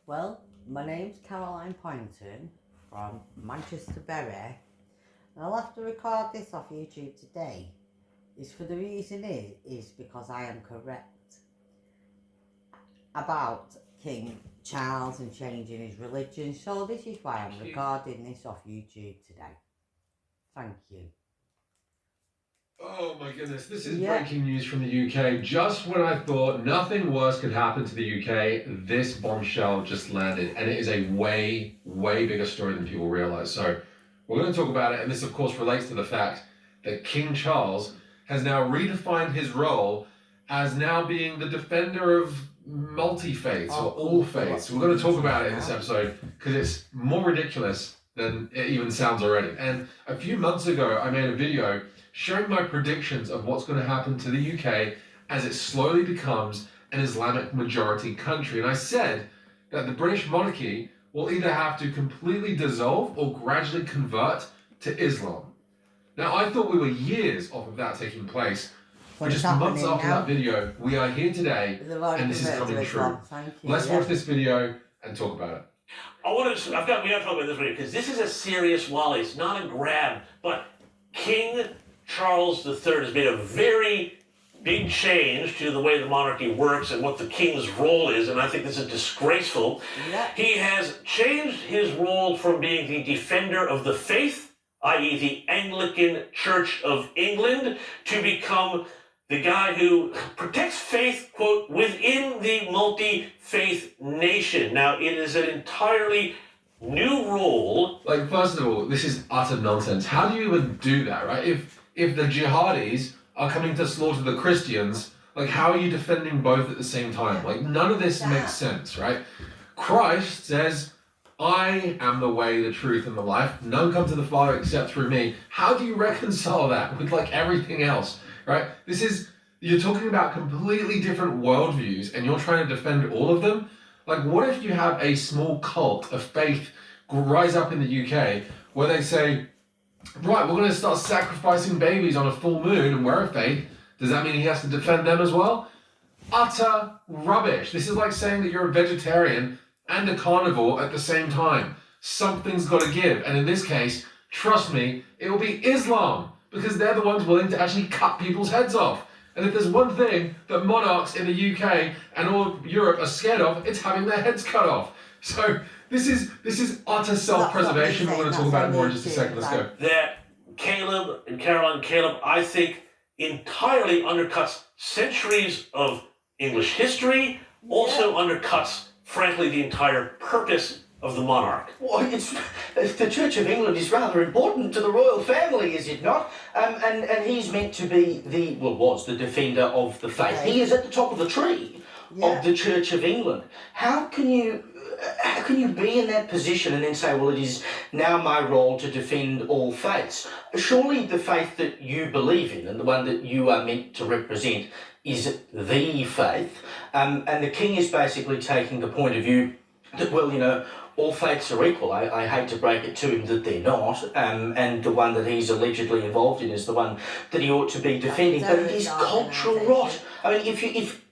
Well, my name's Caroline Poynton from Manchester Bury, and I'll have to record this off YouTube today. Is for the reason is because I am correct about King Charles and changing his religion. So this is why I'm recording this off YouTube today. Thank you. Oh my goodness, this is breaking news from the UK. Just when I thought nothing worse could happen to the UK, this bombshell just landed. And it is a way, way bigger story than people realize. So we're going to talk about it. And this, of course, relates to the fact that King Charles has now redefined his role as now being the defender of multi-faiths or all faiths. We're going to talk about it in this episode because it's more ridiculous than it even sounds already. And a few months ago, I made a video showing my predictions of what's going to happen to the UK as it slowly becomes an Islamic majority country. And I said that the British monarchy will either have to completely dissolve or gradually convert to Islam. Now, I thought we were years off of that taking place. But just months after that video, we are here today, and this is coming true. Let's watch this video and talk about it. We got to talk about this video because this is a serious Wally. It's not a grab, but King Charles III has made a very big change to the way the monarchy works and what the king's role is, and I think this is disgraceful. Yeah. He has changed his role from being the defender of the faith, i.e. the Anglican Church of England, to become the guy who protects faith, quote, within the multi-faith nation. Now, it is an entirely new role. Like, first of all, this is utter nonsense. How do you even do that, right? If the jihadis are coming to slaughter the Christians, like, how are you defending both at the same time? Like, none of this makes sense, right? Christ says, I am the way, the truth, and the life. None come to the Father except through me. How do you reconcile that with, like, everything else, right? You're talking about completely different worldviews, and you're trying to defend all of them? Like, what if you have a small cult of faith rise up in the UK where they say, right, we're going to start sacrificing babies on a full moon and we're a faith. Does that mean he has to defend them as well? Utter rubbish. This is like saying that you're a vegetarian and a carnivore at the same time. Something's got to give. And in this case, trust me, it will be Islam because they're the ones willing to actually cut people's heads off. And if there's one thing that monarchs in the UK and all of Europe are scared of, it's having their heads cut off. So this is utter self-preservation. We're going to talk about it more in just a second. Let's go. That Caleb and Caroline, I think, entirely undercuts centuries of English history, also undercuts, frankly, the entire purpose of the monarch. Well, the Church of England is rather important to the royal family, is it not? And he's meant to be was the defender of the faith. He is at the top of the tree of the Church of England. How can you be in that position and then say, well, it is now my role to defend all faiths? Surely the faith that you believe in and the one that you are meant to represent is the faith. And the king is basically taking the point of view that, well, all faiths are equal. I hate to break it to him that they're not, and the one that he's allegedly involved in is the one that he ought to be defending. But it is cultural rot. I mean, if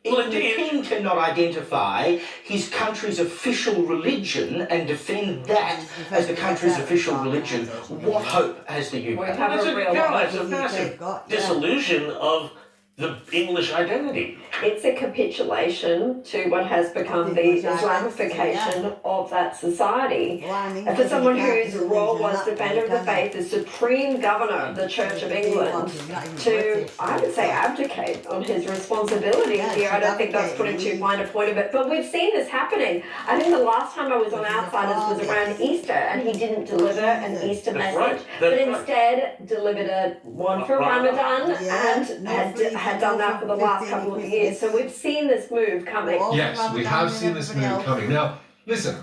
the king cannot identify his country's official religion and defend that as the country's official religion, what hope has the UK? It's a massive disillusion of the English identity. It's a capitulation to what has become the Islamification of that society. And for someone whose role was defender of the faith, the supreme governor of the Church of England, to, I would say, abdicate on his responsibility here, I don't think that's putting too fine a point of it. But we've seen this happening. I think the last time I was on Outsiders was around Easter, and he didn't deliver an Easter message, but instead delivered a one for Ramadan, and had done that for the last couple of years. So we've seen this move coming. Yes, we have seen this move coming. Now, listen,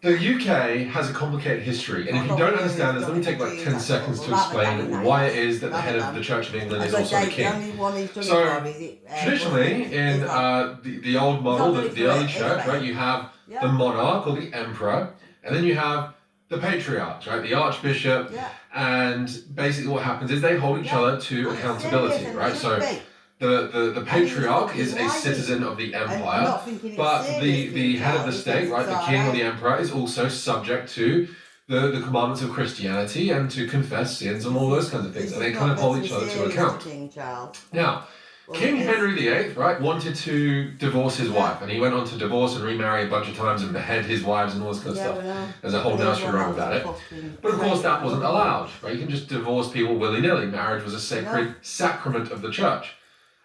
the UK has a complicated history, and if you don't understand this, let me take like 10 seconds to explain why it is that the head of the Church of England is also the king. So, traditionally, in the old model, the early church, right, you have the monarch or the emperor, and then you have the patriarchs, right, the archbishop, and basically what happens is they hold each other to accountability, right? So the patriarch is a citizen of the empire, but the head of the state, right, the king or the emperor, is also subject to the commandments of Christianity and to confess sins and all those kinds of things, and they kind of hold each other to account. Now, King Henry VIII, right, wanted to divorce his wife, and he went on to divorce and remarry a bunch of times and behead his wives and all this kind of stuff. There's a whole nursery rhyme about it. But of course, that wasn't allowed, right? You can just divorce people willy-nilly. Marriage was a sacred sacrament of the church.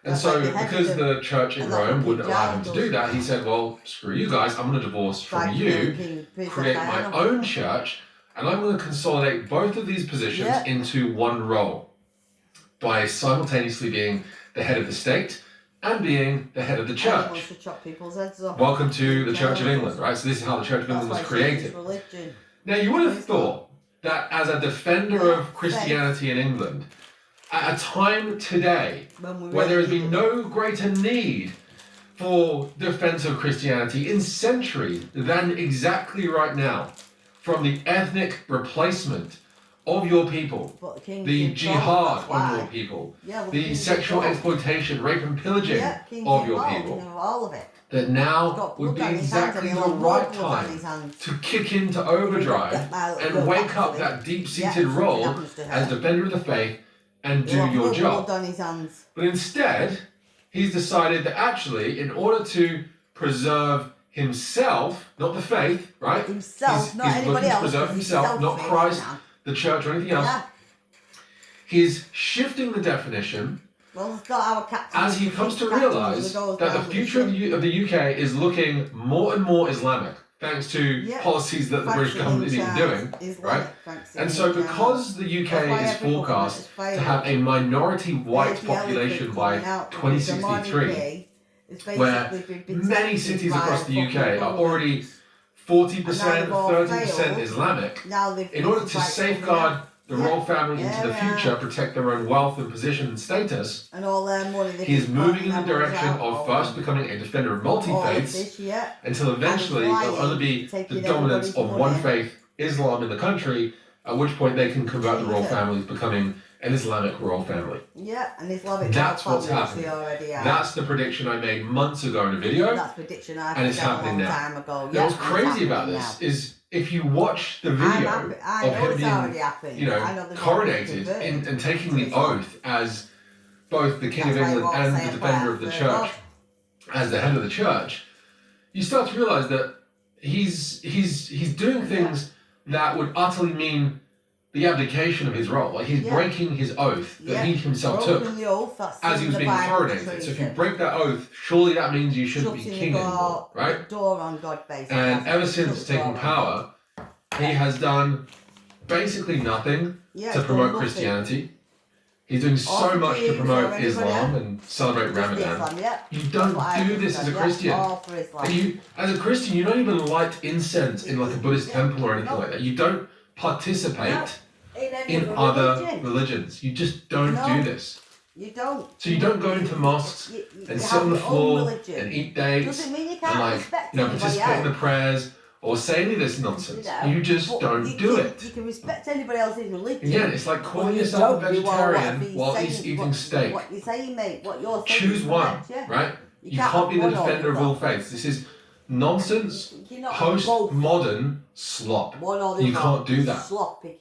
And so, because the church in Rome wouldn't allow him to do that, he said, well, screw you guys, I'm going to divorce from you, create my own church, and I'm going to consolidate both of these positions into one role by simultaneously being the head of the state and being the head of the church. Welcome to the Church of England, right? So this is how the Church of England was created. Now, you would have thought that as a defender of Christianity in England, at a time today where there has been no greater need for defense of Christianity in centuries than exactly right now, from the ethnic replacement of your people, the jihad on your people, the sexual exploitation, rape and pillaging of your people, that now would be exactly the right time to kick into overdrive and wake up that deep-seated role as defender of the faith and do your job. But instead, he's decided that actually, in order to preserve himself, not the faith, right? Himself, he's not anybody else. Preserve himself, not Christ, the church, or anything else. He's shifting the definition as he comes to realise that the future of the UK is looking more and more Islamic, thanks to policies that the British government is even doing, right? And so because the UK is forecast to have a minority white population by 2063, where many cities across the UK are already 40%, 30% Islamic, in order to safeguard the royal family into the future, protect their own wealth and position and status, he is moving in the direction of first becoming a defender of multi-faiths, until eventually it'll only be the dominance of one faith, Islam, in the country, at which point they can convert the royal family, becoming an Islamic royal family. An Islamic That's what's happening. That's the prediction I made months ago in a video, and it's happening now. Now, what's crazy about this is if you watch the video of him being, coronated and taking the oath as both the King of England and the defender of the church, as the head of the church, you start to realise that he's doing things that would utterly mean the abdication of his role. Like, he's breaking his oath that he himself took as he was being coronated. So if you break that oath, surely that means you shouldn't be king anymore, right? And ever since taking power, he has done basically nothing to promote Christianity. He's doing so much to promote Islam and celebrate Ramadan. You don't do this as a Christian. As a Christian, you don't even light incense in like a Buddhist temple or anything like that. You don't participate in other religions. You just don't do this. You don't. So you don't go into mosques and sit on the floor and eat dates and participate in the prayers or say any of this nonsense. You just don't do it. You can respect anybody else's religion. Again, it's like calling yourself a vegetarian while eating steak. What you're saying, mate. What you're saying. Choose one, right? You can't be the defender of all faiths. This is nonsense, postmodern slop. You can't do that.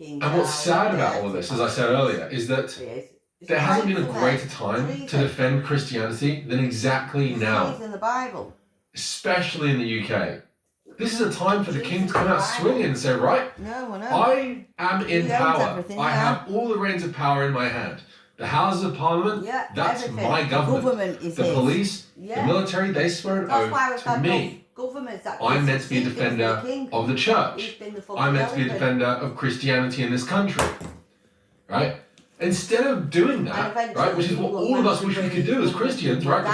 And what's sad about all of this, as I said earlier, is that there hasn't been a greater time to defend Christianity than exactly now. Especially in the UK. This is a time for the king to come out swinging and say, right, I am in power. I have all the reins of power in my hand. The Houses of Parliament, that's my government. The police, the military, they swear an oath to me. I'm meant to be a defender of the church. I'm meant to be a defender of Christianity in this country. Right? Instead of doing that, right, which is what all of us wish we could do as Christians, right?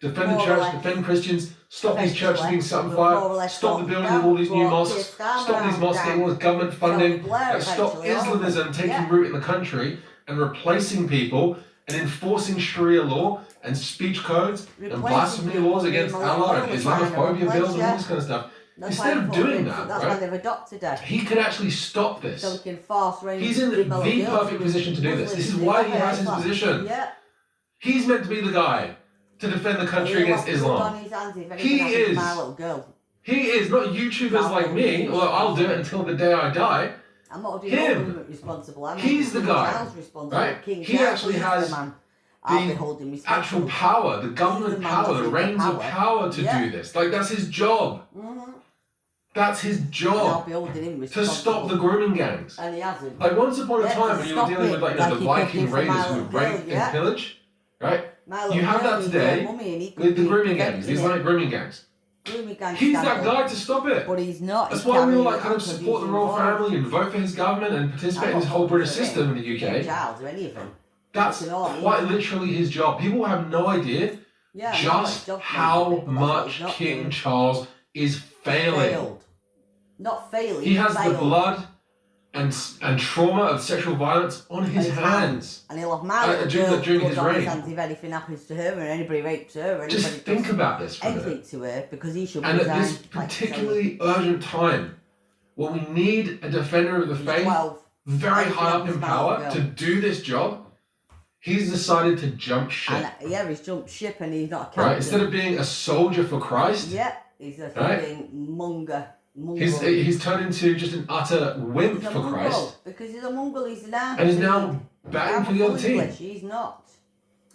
Defend the church, defend Christians, stop these churches being set on fire, stop the building of all these new mosques, stop these mosques getting all this government funding, stop Islamism taking root in the country and replacing people and enforcing Sharia law and speech codes and blasphemy laws against Allah and Islamophobia bills and all this kind of stuff. Instead of doing that, right, he can actually stop this. He's in the perfect position to do this. This is why he has his position. He's meant to be the guy to defend the country against Islam. He is. My little girl. He is, not YouTubers like me. Well, I'll do it until the day I die. I'm not holding Him. responsible. He's the guy, right? King He Charles actually is has the man I'll be the holding responsible. actual power, the government He's the man power, with the the reins of power to Yeah. do this. Like, that's his job. Mm-hmm. That's his And I'll job. be holding him To responsible. stop the grooming gangs. And he hasn't. Like, once upon a Yeah, time to when you were stop dealing it, with, like, like the he could Viking do for raiders my who little rape girl, and yeah. pillage, right? My You little have girl that needs today her mummy and he could with the be grooming gangs, preventing the it. Islamic grooming gangs. Grooming gangs He's that scandal. guy to stop it. But he's not. That's He's why we all carrying like it kind on of 'cause support the he's royal involved. family and vote for his government and participate I'm in this not whole voting British for him, system in the King UK. Charles or any of them. That's Fucking all, quite literally his job. People have no idea Yeah, I know what his just job's how meant to be, but that's what much he's not King doing. Charles is failing. Failed. Not failing. He has failed. the blood and trauma of sexual violence on his hands. And he'll have my little during girl his blood on his reign. hands if anything happens to her and anybody rapes her or Just anybody think does about this for a minute. anything to her because he should And at resign. this particularly urgent time, when we need a defender of the He's faith 12. very And high up he's in my power little to girl. do this job, he's decided to jump ship. And yeah, he's jumped ship and he's not a captain. Right? Instead of being a soldier for Christ, Yeah, he's a Right? fucking monger. he's turned into just an utter wimp He's a for Mongol, Christ. because he's a Mongol, he's an army. And he's now batting for the other team. English. He's not.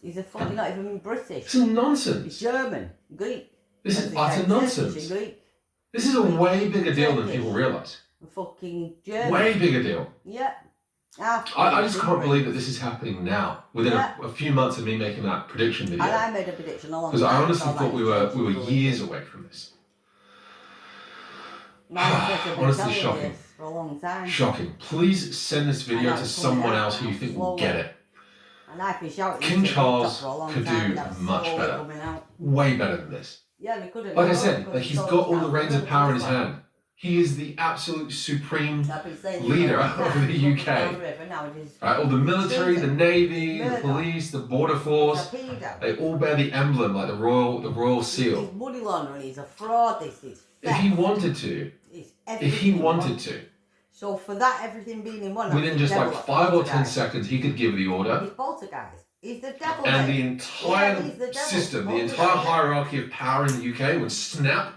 He's a fucking not even British. This is He's nonsense. German, Greek. This As is they utter say, Turkish nonsense. and Greek. This is a way bigger deal than people realise. Fucking German. Way bigger deal. Yeah. I just can't believe that this is happening now, within a few months of me making that prediction video. And I made a prediction a long time Because I honestly ago, thought like, we were years away from this. Honestly Honestly shocking. For a long time. Shocking. Please send this video know, to it's coming someone out else who you think will slowly. get it. And I've been shouting King this at Charles for a long could time, do but that's much slowly better. coming out. Way better than this. Yeah, we couldn't. Like I said, like he's got all the reins of power in his hand. He is the absolute supreme leader of the UK. Right, all the military, the navy, the police, the border force, they all bear the emblem, like the royal seal. He's money laundering, he's a fraud, this is If he wanted to, So for that, everything being in one. within just like 5 or 10 seconds, he could give the order. He's poltergeist. He's the devil. And mate. the entire he's the devil. system, the entire Poltergeist. hierarchy of power in the UK would snap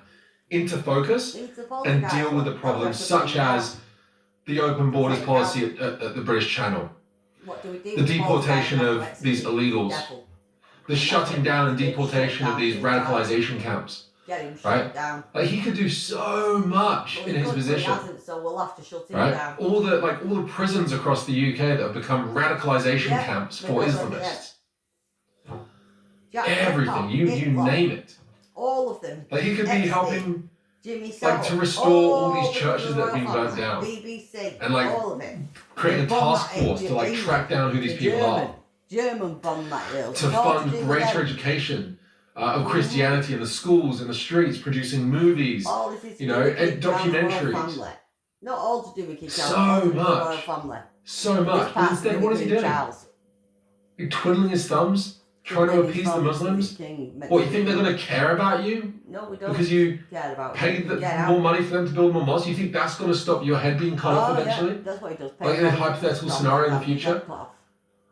into focus He's the and poltergeist. deal with the problems such as the open borders policy at the British Channel, What do we do? the deportation of these illegals, the shutting down and deportation of these radicalization camps. Get him right? shut down. Like he could do so much Well, in he his could, but he position. hasn't, so we'll have to shut him Right? down. All the prisons across the UK that have become radicalization Yeah, camps for because of Islamists. Jack Everything, Hancock, you Hitler, name it. all of them. Like he could be Epstein, helping Jimmy like Savile, to restore all these the churches that have been royal burnt down. BBC, And, like, all of it. creating a They bomb task that force to like England, track down who these the people are. German bomb that hill. To fund greater education of Christianity in the schools, in the streets, producing movies. All this is you know, to do with and King Charles' royal documentaries. family. Not all to do with King Charles, So all to do with the much. royal family. So much. This But part's instead, to do what with is he King doing? Charles. He twiddling his thumbs, trying to appease the Muslims. What, you think they're going to care about you? No, we don't Because you care about paid it. Get more out. money for them to build more mosques? You think that's going to stop your head being cut off Oh, eventually? yeah, that's what he does. Like in a hypothetical scenario in the future?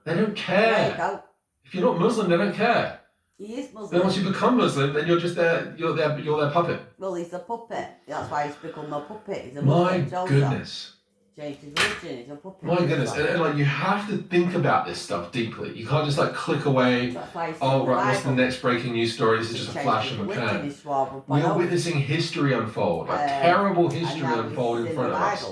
They don't There you care. go. If you're not Muslim, they don't care. He is Then Muslim. once you become Muslim, then you're just you're their puppet. Well, he's a puppet. That's why he's become a puppet. He's a My Muslim soldier. goodness. Changed his religion. He's a puppet. My goodness. And like you have to think about this stuff deeply. You can't just like click away. That's why he's Oh right, what's the next breaking news story? This is just a flash in the pan. We are witnessing history unfold, like terrible history unfold in front of us.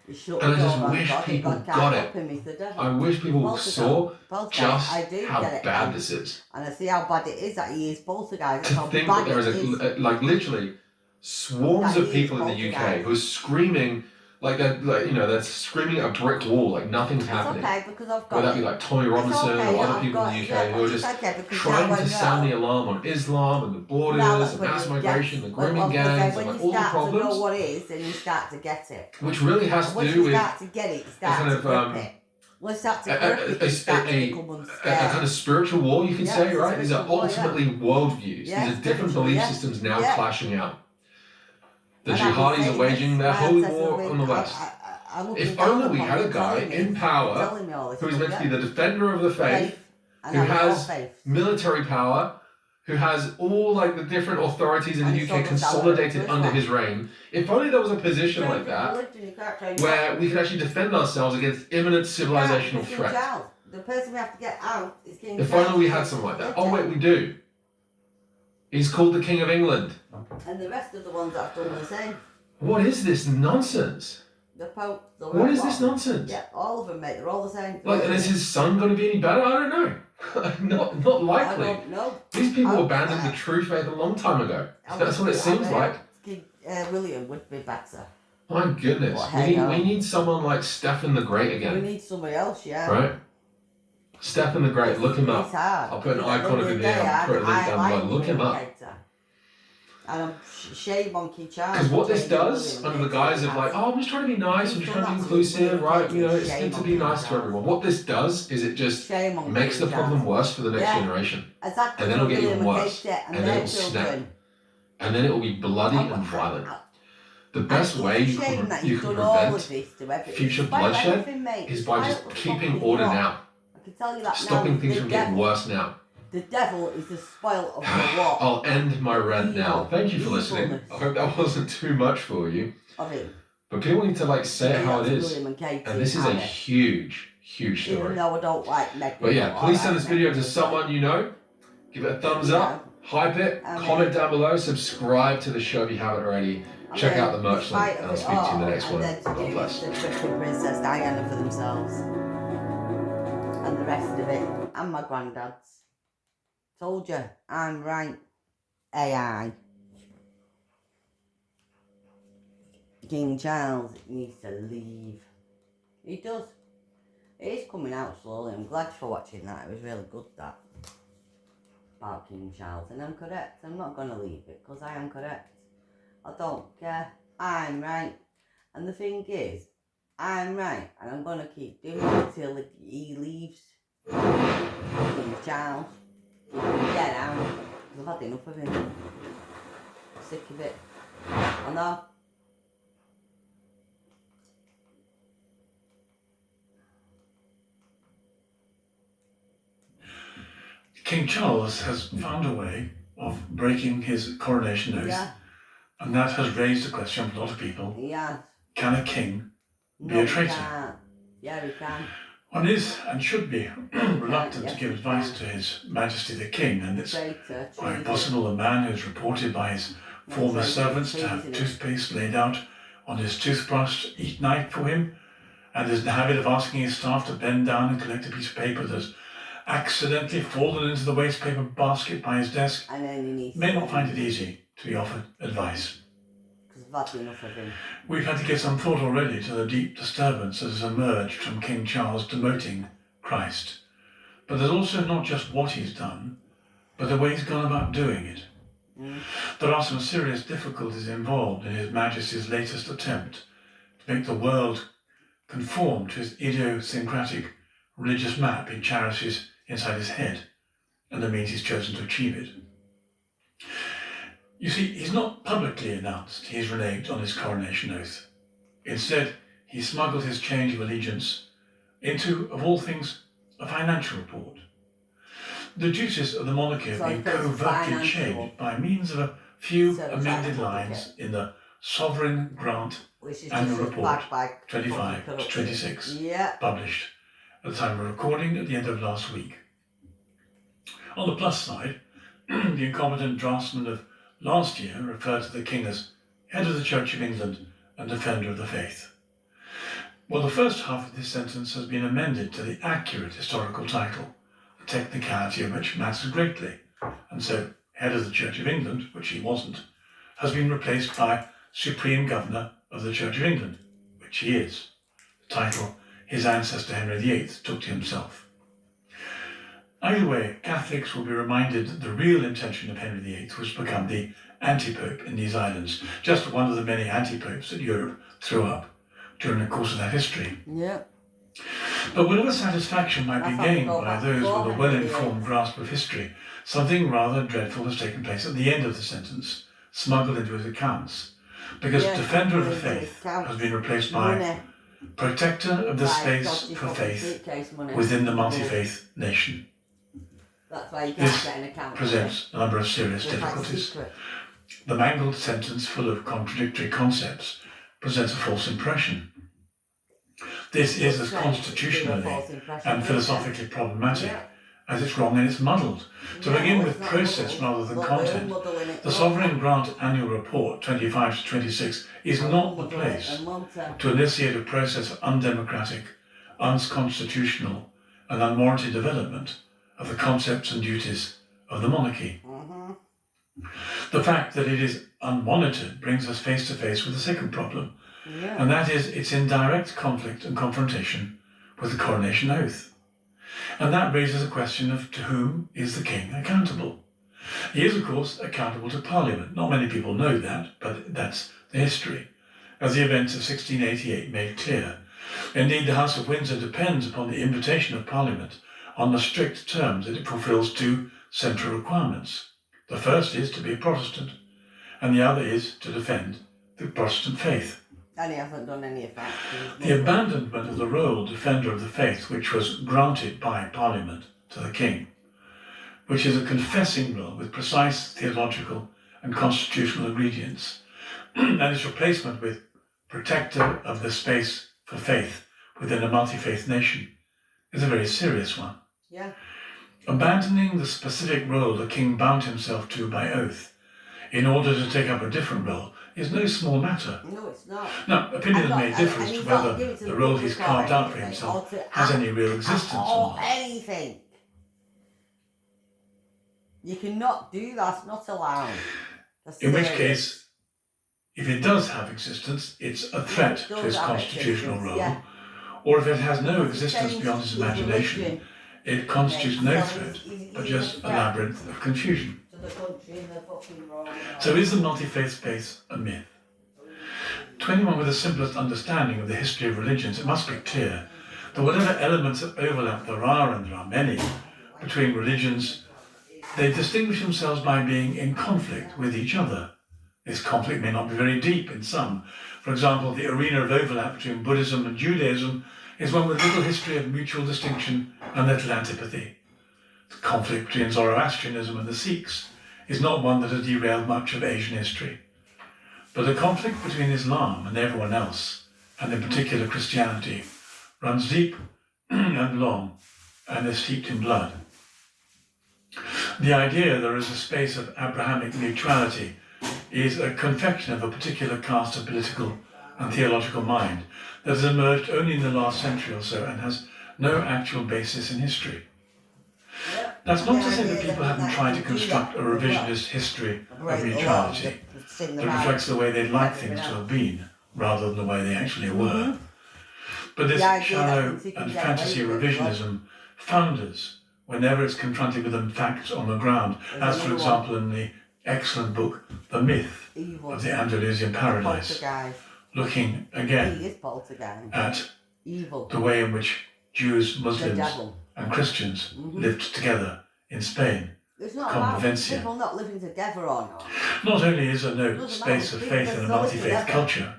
And I just wish people got it. I wish people saw just how bad this is. And I see how bad it is that he is poltergeist. To think that there is like literally swarms That of he is people in the UK poltergeist. who are screaming like they're screaming at a brick wall like nothing's It's happening. okay because I've got Whether that be it. like Tommy It's Robinson okay, or other I've people got in the it, UK who are it's just okay, because trying now to I sound know. the alarm on Islam and the borders Now that's and when mass you migration, get- the grooming when gangs, you and like all the start to know problems, what it is, then you start to get it. which really has And to once do you with start to get it, you start kind to of, grip it. Once you start to grip it, you start to become a unscared. kind of spiritual war, you could Yeah, say, it's a right? These are spiritual war, ultimately worldviews. Yeah, These are different spiritual, belief yeah. systems now Yeah. clashing out. The And I've been jihadis are saying waging this, their my holy ancestors war have on the been- West. I'm If looking down only we upon had a them, guy telling me- in power telling me all this who is stuff, meant to be yeah. the defender of the faith, And who have all has faith. military power, who has all like the different authorities in And the he's UK also consolidated down under with his reign. If only there was a position like that Religion, you can't change where we could actually defend ourselves against imminent civilizational King threat. Charles. The person we have to get out is King If Charles. only we had something like that. Oh wait, we do. He's called the King of England. And the rest of the ones that have done the same. What is this nonsense? The Pope, the What is this nonsense? Yeah, all of them, mate. They're all the same. Like, and is his son going to be any better? I don't know. not likely. I don't know. These people abandoned the true faith a long time ago. That's what it seems like. King William would be better. My goodness. We need someone like Stephen the Great We again. need somebody else, yeah. Right? Stephen the Great, look him up. He's hard. I'll put an He's icon of him here. I'll put a link down below. Look him up. character. And I'm shame on King Charles. Because what this does, under the guise of like, oh, I'm just trying to be nice, I'm just trying to be inclusive, right? You know, it's good to be nice to everyone. What this does is it just makes the problem worse for the next generation. Exactly. And then it'll get even worse. And then it'll snap. And then it will be bloody and violent. The best way you can prevent future bloodshed is by just keeping order now. I can tell you that Stopping now. things from getting worse now. The devil is the spoil of the war. I'll end my rant now. Thank you for listening. I hope that wasn't too much for you. Of him. But people need to like say it how it is. And this is a huge Even story. though I don't like Meghan. But yeah, please send this video to someone you know. Give it a thumbs up, hype it, comment down below, subscribe to the show if you haven't already. Check out the merch link, and I'll speak to you in the next one. God bless. The freaking Princess Diana for themselves. And the rest of it. And my granddad's. Told you, I'm right. AI. King Charles needs to leave. He does. It is coming out slowly. I'm glad for watching that. It was really good, that. About King Charles. And I'm correct. I'm not going to leave it because I am correct. I don't care. I'm right. And the thing is, I'm right. And I'm going to keep doing it until he leaves. King Charles. Get out. I've had enough of him. I'm sick of it. I know. King Charles has found a way of breaking his coronation oath, and that has raised a question for a lot of people. Yeah. Can a king be a traitor? He can. Yeah, he can. One is and should be reluctant to give advice to His Majesty the King, and it's quite possible a man who's reported by his former servants to have toothpaste laid out on his toothbrush each night for him, and is in the habit of asking his staff to bend down and collect a piece of paper that's accidentally fallen into the waste paper basket by his desk, may not find it easy to be offered advice. We've had to give some thought already to the deep disturbance that has emerged from King Charles demoting Christ. But there's also not just what he's done, but the way he's gone about doing it. There are some serious difficulties involved in His Majesty's latest attempt to make the world conform to his idiosyncratic religious map he cherishes inside his head, and the means he's chosen to achieve it. You see, he's not publicly announced he's reneged on his coronation oath. Instead, he smuggled his change of allegiance into, of all things, a financial report. The duties of the monarchy have been covertly changed by means of a few amended lines in the Sovereign Grant Annual Report 25 to 26, published at the time of recording at the end of last week. On the plus side, the incompetent draftsman of last year referred to the King as head of the Church of England and defender of the faith. Well, the first half of this sentence has been amended to the accurate historical title, the technicality of which matters greatly, and so head of the Church of England, which he wasn't, has been replaced by Supreme Governor of the Church of England, which he is, the title his ancestor Henry VIII took to himself. Either way, Catholics will be reminded that the real intention of Henry VIII was to become the anti-pope in these islands, just one of the many anti-popes that Europe threw up during the course of that history. But whatever satisfaction might be gained by those with a well-informed grasp of history, something rather dreadful has taken place at the end of the sentence, smuggled into his accounts, because defender of the faith has been replaced by protector of the space for faith within the multi-faith nation. That's why you can't This get an account. presents a number of serious It's like difficulties. secret. The mangled sentence, full of contradictory concepts, presents a false impression. This is as constitutionally and philosophically problematic as it's wrong and it's muddled. To begin with process rather than content, the Sovereign Grant Annual Report 25 to 26 is not the place to initiate a process of undemocratic, unconstitutional and unwarranted development of the concepts and duties of the monarchy. The fact that it is unmonitored brings us face to face with the second problem, and that is it's in direct conflict and confrontation with the coronation oath. And that raises a question of to whom is the king accountable? He is, of course, accountable to Parliament. Not many people know that, but that's the history, as the events of 1688 made clear. Indeed, the House of Windsor depends upon the invitation of Parliament on the strict terms that it fulfills two central requirements. The first is to be a Protestant, and the other is to defend the Protestant faith. And he hasn't done any of that. The abandonment of the role of defender of the faith, which was granted by Parliament to the King, which is a confessing role with precise theological and constitutional ingredients, and its replacement with protector of the space for faith within a multi-faith nation, is a very serious one. Yeah. Abandoning the specific role the king bound himself to by oath in order to take up a different role is no small matter. No, it's not. Now, opinion may differ as to whether given to the role public he's or carved out for anything, himself or to has act any real existence or or not. anything. You cannot do that. It's not allowed. That's In which serious. case, if it does have existence, it's a threat It to does his have constitutional existence, role. yeah. Or if it has no It's existence changed beyond his his imagination, religion. it constitutes no So threat, he's but a just a threat labyrinth of confusion. to the country and the fucking wrong. So is the multi-faith space a myth? To anyone with the simplest understanding of the history of religions, it must be clear that whatever elements of overlap there are, and there are many, between religions, they distinguish themselves by being in conflict with each other. This conflict may not be very deep in some. For example, the arena of overlap between Buddhism and Judaism is one with little history of mutual distinction and little antipathy. The conflict between Zoroastrianism and the Sikhs is not one that has derailed much of Asian history. But the conflict between Islam and everyone else, and in particular Christianity, runs deep and long and is steeped in blood. The idea there is a space of Abrahamic neutrality is a confection of a particular cast of political and theological mind that has emerged only in the last century or so and has no actual basis in history. That's not to say that people haven't tried to construct a revisionist history of neutrality that reflects the way they'd like things to have been, rather than the way they actually were. But this shallow and fantasy revisionism founders whenever it's confronted with the facts on the ground, as for example in the excellent book The Myth of the Andalusian Paradise, looking again at the way in which Jews, Muslims and Christians lived together in Spain. It's not about Convivencia. people not living together or not. Not only is there no Doesn't space matter, of faith people in a still live multi-faith together. culture,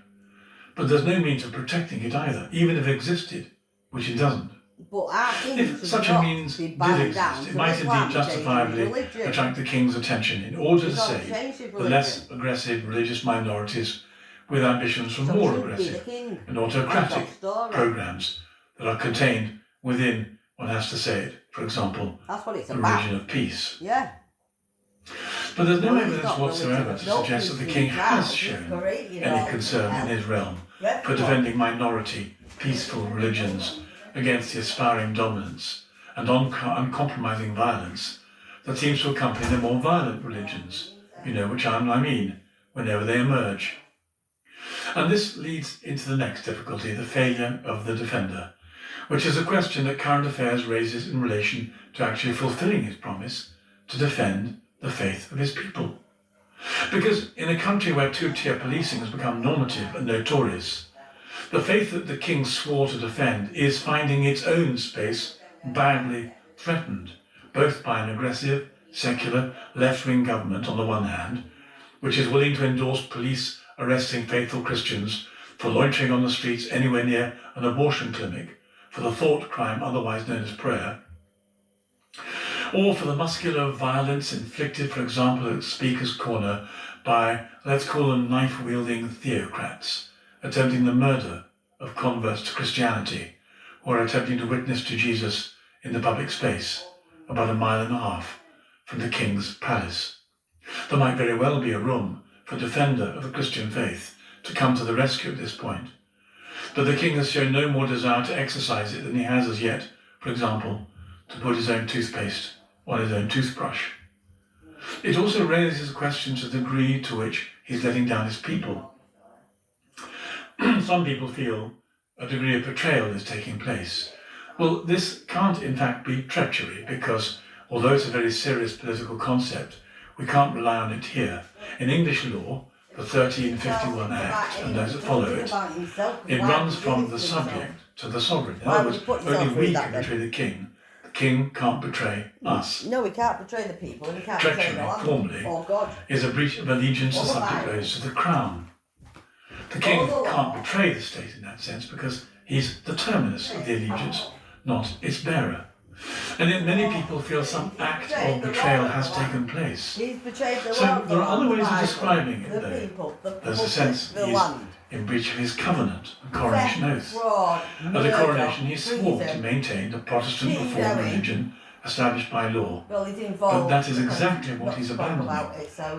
but there's no means of protecting it either, even if it existed, which it doesn't. But our kings If should such a not means be did bound down exist, it to might Islam indeed changing justifiably religion. attract the king's attention in order to It's not save changed his the religion. less aggressive religious minorities with ambitions for So more shouldn't be the aggressive king. and autocratic End of story. programs that are contained within, one has to say it, for example, That's what it's the about. region of peace. Yeah. But there's no Well, he's evidence not whatsoever religious. to No suggest that the peace king in has Christ. He's shown created any all concern in hell. his realm Yeah, for come on. defending minority, peaceful religions against the aspiring dominance and uncompromising violence that seems to accompany the more violent religions, you know which I mean, whenever they emerge. And this leads into the next difficulty, the failure of the defender, which is a question that current affairs raises in relation to actually fulfilling his promise to defend the faith of his people. Because in a country where two-tier policing has become normative and notorious, the faith that the king swore to defend is finding its own space badly threatened, both by an aggressive, secular, left-wing government on the one hand, which is willing to endorse police arresting faithful Christians for loitering on the streets anywhere near an abortion clinic for the thought crime otherwise known as prayer, or for the muscular violence inflicted, for example, at Speaker's Corner by, let's call them knife-wielding theocrats, attempting the murder of converts to Christianity, or attempting to witness to Jesus in the public space, about 1.5 miles from the King's palace. There might very well be a room for a defender of the Christian faith to come to the rescue at this point, but the King has shown no more desire to exercise it than he has as yet, for example, to put his own toothpaste on his own toothbrush. It also raises questions of the degree to which he's letting down his people. Some people feel a degree of betrayal is taking place. Well, this can't in fact be treachery, because although it's a very serious political concept, we can't rely on it here. In English law, the 1351 Act and those that follow it, it runs from the subject to the sovereign. In other words, only we can betray the king. The king can't betray us. No, we can't betray the people. We can't betray the Treachery, land. formally, Oh God. is a breach of allegiance the subject owes to the crown. The king can't betray the state in that sense because he's the terminus of the allegiance, not its bearer. And yet many people feel some act of betrayal has taken place. He's betrayed the So land, there are other ways of Bible, describing it, the though. people, the There's a public, sense the he's land. in breach of his covenant and coronation oath. Fraud, At the murder, coronation, he swore to treason. maintain the Protestant He's reform going. religion established by law. Well, he's involved. But that is exactly what he's abandoning,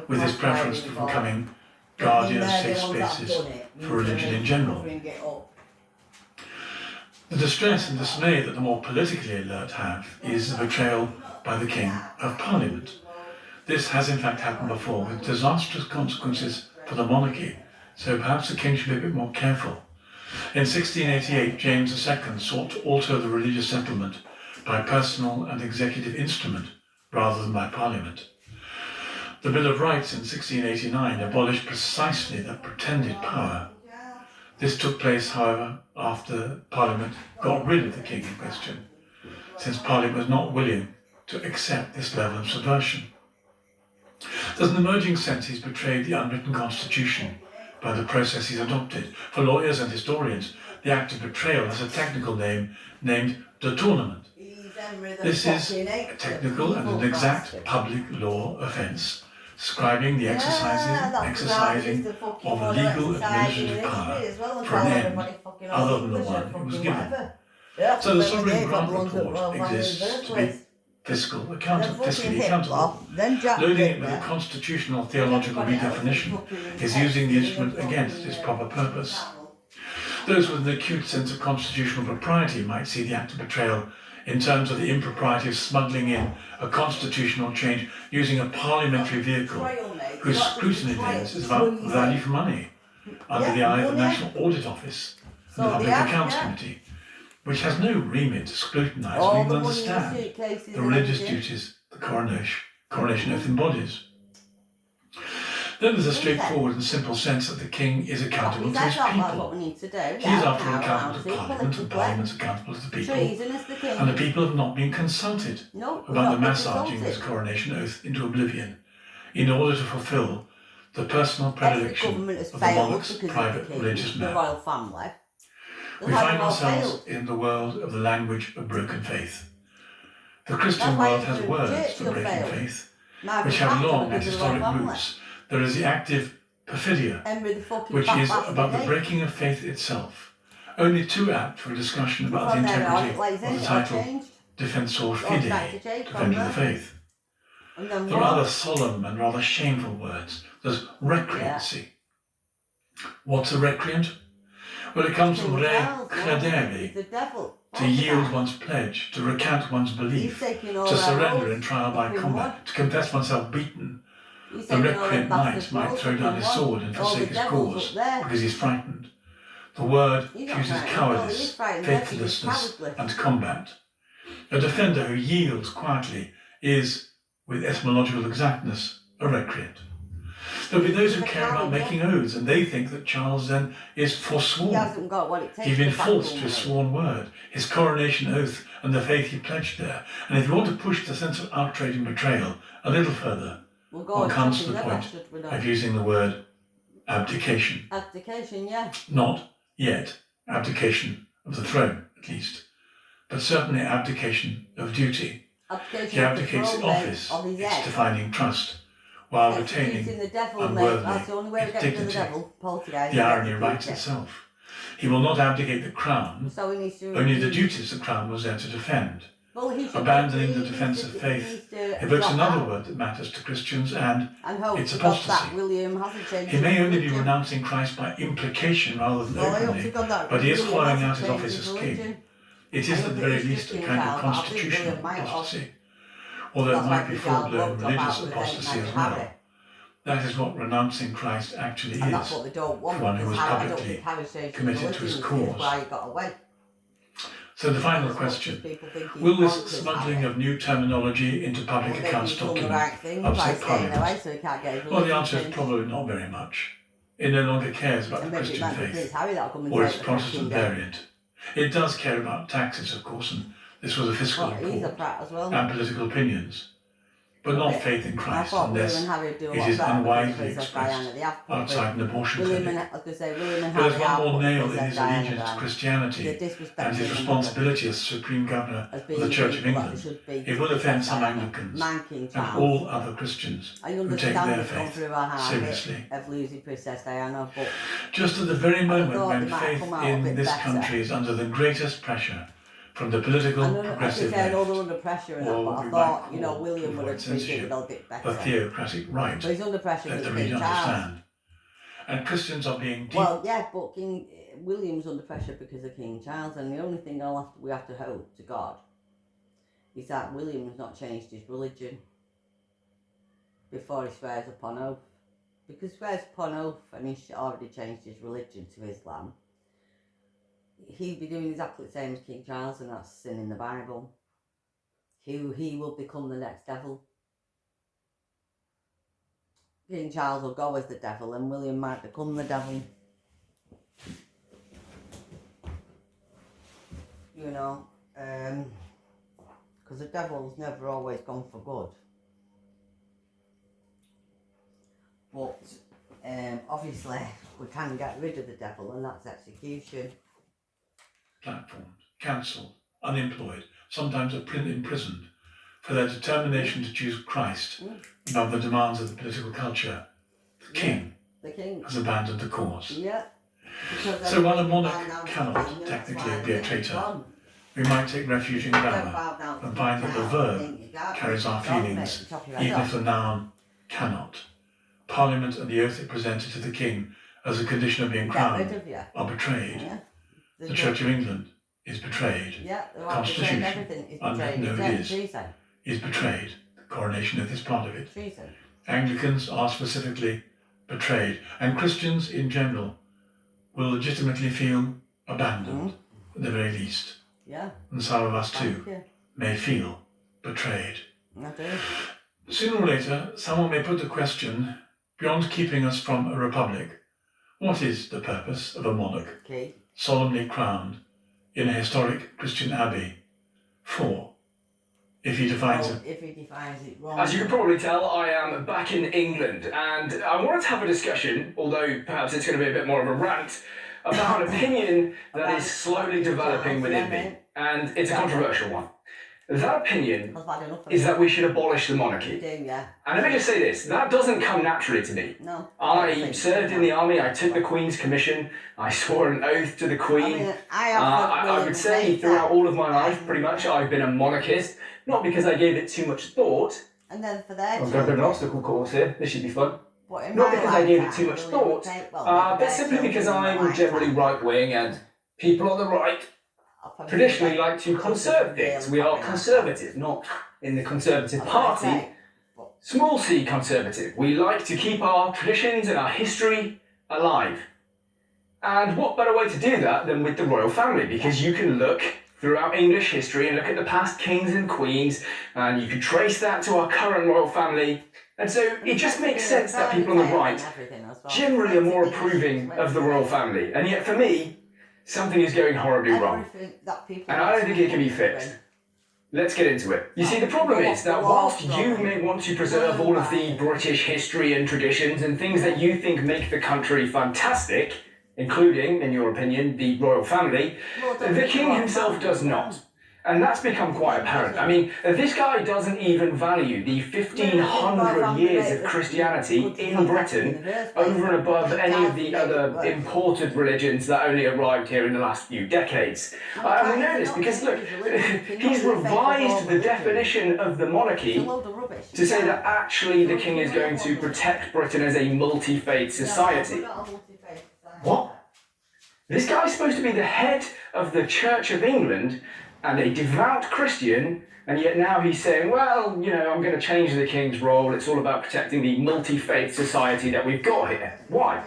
with his preference for becoming guardian of safe spaces for religion in general. The distress and dismay that the more politically alert have is the betrayal by the King of Parliament. This has in fact happened before with disastrous consequences for the monarchy, so perhaps the King should be a bit more careful. In 1688, James II sought to alter the religious settlement by personal and executive instrument rather than by Parliament. The Bill of Rights in 1689 abolished precisely that pretended power. This took place, however, after Parliament got rid of the King in question, since Parliament was not willing to accept this level of subversion. There's an emerging sense he's betrayed the unwritten constitution by the process he's adopted. For lawyers and historians, the act of betrayal has a technical name named detournement. This is a technical and an exact public law offence, describing the exercising of a legal administrative power for an end other than the one it was given. So the sovereign grant report exists to be fiscally accountable. Loading it with a constitutional theological redefinition is using the instrument against its proper purpose. Those with an acute sense of constitutional propriety might see the act of betrayal in terms of the impropriety of smuggling in a constitutional change using a parliamentary vehicle whose scrutiny lens is about value for money under the eye of the National Audit Office and the Public Accounts Committee, which has no remit to scrutinise or even understand the religious duties the coronation oath embodies. Then there's a straightforward and simple sense that the King is accountable to his people. He is after all accountable to Parliament, and Parliament's accountable to the people, and the people have not been consulted about the massaging this coronation oath into oblivion in order to fulfil the personal predilection of the monarch's private religious map. We find ourselves in the world of the language of broken faith. The Christian world has words for breaking faith, which have long and historic roots. There is the active perfidia, which is about the breaking of faith itself, only too apt for a discussion about the integrity of the title Defensor Fidei, Defender of the Faith. There are other solemn and rather shameful words. There's recreancy. What's a recreant? Well, it comes from re credere, to yield one's pledge, to recant one's belief, to surrender in trial by combat, to confess oneself beaten. The recreant knight might throw down his sword and forsake his cause because he's frightened. The word fuses cowardice, faithlessness, and combat. A defender who yields quietly is, with etymological exactness, a recreant. There'll be those who care about making oaths, and they think that Charles then is forsworn. He's been false to his sworn word, his coronation oath, and the faith he pledged there. And if you want to push the sense of outrage and betrayal a little further, one comes to the point of using the word abdication. Abdication, yeah. Not yet abdication of the throne, at least, but certainly abdication of duty. He abdicates the office, its defining trust, while retaining unworthily its dignity. The irony writes itself. He will not abdicate the crown, only the duties the crown was there to defend. Abandoning the defence of faith evokes another word that matters to Christians, and it's apostasy. He may only be renouncing Christ by implication rather than openly, but he is following out his office as king. It is at the very least a kind of constitutional apostasy, although it might be full-blown religious apostasy as well. That is what renouncing Christ actually is, for one who is publicly committed to his cause. So the final question, will this smuggling of new terminology into public accounts doctrine upset Parliament? Well, the answer is probably not very much. It no longer cares about the Christian faith, or its Protestant variant. It does care about taxes, of course, and this was a fiscal report, and political opinions, but not faith in Christ, unless it is unwisely expressed outside an abortion clinic. But there's one more nail in his allegiance to Christianity and his responsibility as Supreme Governor of the Church of England. It will offend some Anglicans and all other Christians who take their faith seriously. Just at the very moment when faith in this country is under the greatest pressure from the political progressive left, or we might call William would censorship, the theocratic right, let the reader understand. And Christians are being Well, yeah, but King William's under pressure because of King Charles, and the only thing we have to hope to God is that William has not changed his religion before he swears upon oath. Because he swears upon oath and he's already changed his religion to Islam, he'd be doing exactly the same as King Charles, and that's sin in the Bible. He will become the next devil. King Charles will go as the devil, and William might become the devil. You know, because the devil's never always gone for good. But obviously, we can get rid of the devil, and that's execution. Platformed, cancelled, unemployed, sometimes imprisoned, for their determination to choose Christ above the demands of the political culture. The king has abandoned the cause. Yeah. So while a monarch cannot technically be a traitor, we might take refuge in grammar and find that the verb carries our feelings, even if the noun cannot. Parliament and the oath it presented to the king as a condition of being crowned are betrayed. The Church of England is betrayed. The Constitution, unwritten though it is betrayed. The coronation oath is part of it. Anglicans are specifically betrayed, and Christians in general will legitimately feel abandoned, at the very least. And some of us too may feel betrayed. Sooner or later, someone may put the question, beyond keeping us from a republic, what is the purpose of a monarch? Solemnly crowned in a historic Christian abbey. For, if he defines it wrong. As you can probably tell, I am back in England, and I wanted to have a discussion, although perhaps it's going to be a bit more of a rant, about an opinion that is slowly developing within me, and it's a controversial one. That opinion is that we should abolish the monarchy. And let me just say this, that doesn't come naturally to me. I served in the army, I took the Queen's commission, I swore an oath to the Queen. I would say throughout all of my life, pretty much, I've been a monarchist, not because I gave it too much thought. And then for their I'm going to put an obstacle course here, this should be fun. Not because I gave it too much thought, but simply because I'm generally right-wing, and people on the right traditionally like to conserve things. We are conservative, not in the Conservative Party. Small c conservative. We like to keep our traditions and our history alive. And what better way to do that than with the royal family? Because you can look throughout English history and look at the past kings and queens, and you can trace that to our current royal family. And so it just makes sense that people on the right generally are more approving of the royal family. And yet for me, something is going horribly wrong. And I don't think it can be fixed. Let's get into it. You see, the problem is that whilst you may want to preserve all of the British history and traditions and things that you think make the country fantastic, including, in your opinion, the royal family, the king himself does not. And that's become quite apparent. I mean, this guy doesn't even value the 1,500 years of Christianity in Britain over and above any of the other imported religions that only arrived here in the last few decades. And we know this because, look, he's revised the definition of the monarchy to say that actually the king is going to protect Britain as a multi-faith society. What? This guy's supposed to be the head of the Church of England and a devout Christian, and yet now he's saying, well, you know, I'm going to change the king's role. It's all about protecting the multi-faith society that we've got here. Why?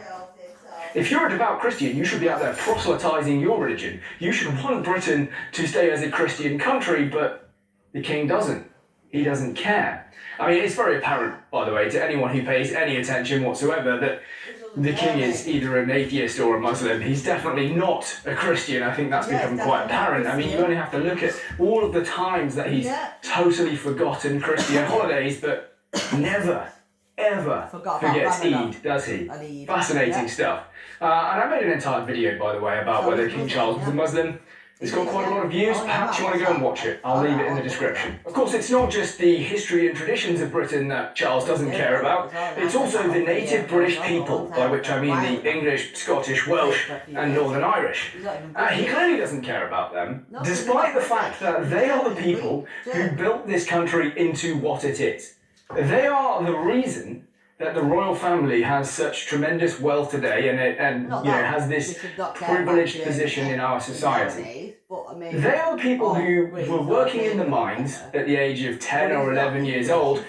If you're a devout Christian, you should be out there proselytizing your religion. You should want Britain to stay as a Christian country, but the king doesn't. He doesn't care. I mean, it's very apparent, by the way, to anyone who pays any attention whatsoever that the king is either an atheist or a Muslim. He's definitely not a Christian. I think that's become quite apparent. I mean, you only have to look at all of the times that he's totally forgotten Christian holidays, but never, ever forgets Eid, does he? Fascinating stuff. And I made an entire video, by the way, about whether King Charles was a Muslim. It's got quite a lot of views. Perhaps you want to go and watch it. I'll leave it in the description. Of course, it's not just the history and traditions of Britain that Charles doesn't care about. It's also the native British people, by which I mean the English, Scottish, Welsh and Northern Irish. He clearly doesn't care about them, despite the fact that they are the people who built this country into what it is. They are the reason that the royal family has such tremendous wealth today and has this privileged position in our society. They are the people who were working in the mines at the age of 10 or 11 years old,